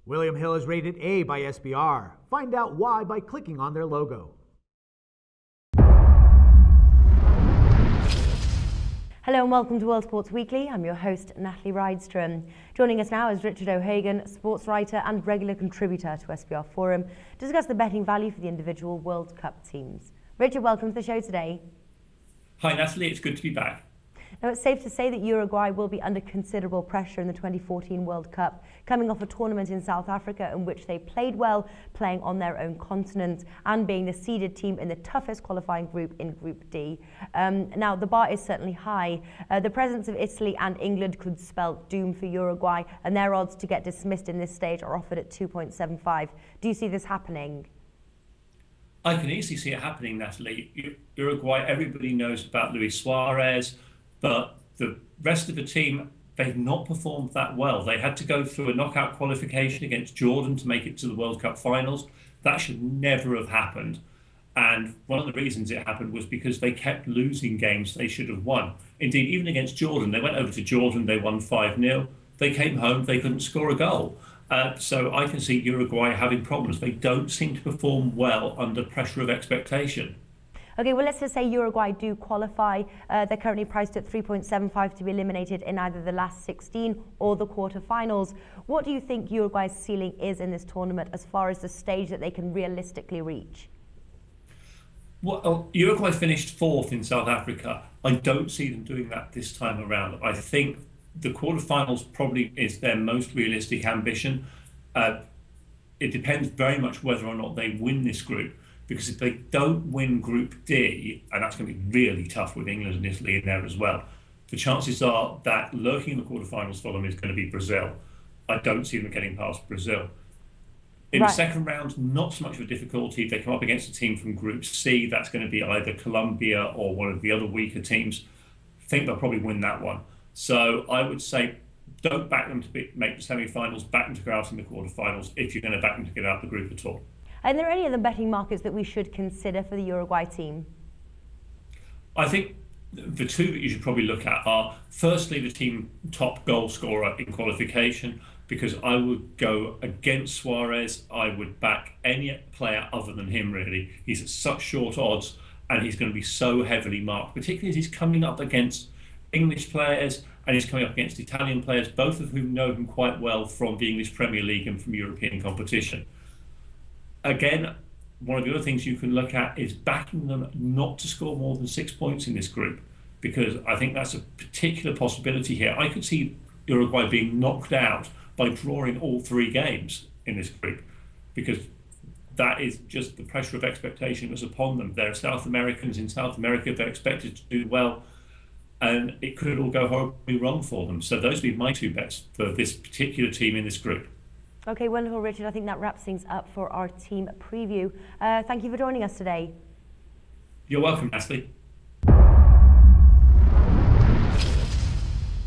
William Hill is rated A by SBR. Find out why by clicking on their logo. Hello and welcome to World Sports Weekly. I'm your host, Natalie Rydstrom. Joining us now is Richard O'Hagan, sports writer and regular contributor to SBR Forum, to discuss the betting value for the individual World Cup teams. Richard, welcome to the show today. Hi Natalie, it's good to be back. Now, it's safe to say that Uruguay will be under considerable pressure in the 2014 World Cup, coming off a tournament in South Africa in which they played well, playing on their own continent and being the seeded team in the toughest qualifying group in Group D. Now, the bar is certainly high. The presence of Italy and England could spell doom for Uruguay, and their odds to get dismissed in this stage are offered at 2.75. Do you see this happening? I can easily see it happening, Natalie. Uruguay, everybody knows about Luis Suarez, but the rest of the team, they've not performed that well. They had to go through a knockout qualification against Jordan to make it to the World Cup finals. That should never have happened. And one of the reasons it happened was because they kept losing games they should have won. Indeed, even against Jordan, they went over to Jordan, they won 5-0. They came home, they couldn't score a goal. So I can see Uruguay having problems. They don't seem to perform well under pressure of expectation. Okay, well, let's just say Uruguay do qualify. They're currently priced at 3.75 to be eliminated in either the last 16 or the quarterfinals. What do you think Uruguay's ceiling is in this tournament as far as the stage that they can realistically reach? Well, Uruguay finished fourth in South Africa. I don't see them doing that this time around. I think the quarterfinals probably is their most realistic ambition. It depends very much whether or not they win this group. Because if they don't win Group D, and that's going to be really tough with England and Italy in there as well, the chances are that lurking in the quarterfinals for them is going to be Brazil. I don't see them getting past Brazil. In the second round, not so much of a difficulty. If they come up against a team from Group C, that's going to be either Colombia or one of the other weaker teams. I think they'll probably win that one. So I would say don't back them to make the semi-finals, back them to go out in the quarterfinals if you're going to back them to get out of the group at all. And are there any other betting markets that we should consider for the Uruguay team? I think the two that you should probably look at are, firstly, the team top goal scorer in qualification, because I would go against Suarez. I would back any player other than him, really. He's at such short odds, and he's going to be so heavily marked, particularly as he's coming up against English players and he's coming up against Italian players, both of whom know him quite well from the English Premier League and from European competition. Again, one of the other things you can look at is backing them not to score more than 6 points in this group, because I think that's a particular possibility here. I could see Uruguay being knocked out by drawing all 3 games in this group, because that is just the pressure of expectation that's upon them. They're South Americans in South America, they're expected to do well, and it could all go horribly wrong for them. So those would be my 2 bets for this particular team in this group. Okay, wonderful, Richard. I think that wraps things up for our team preview. Thank you for joining us today. You're welcome, Natalie.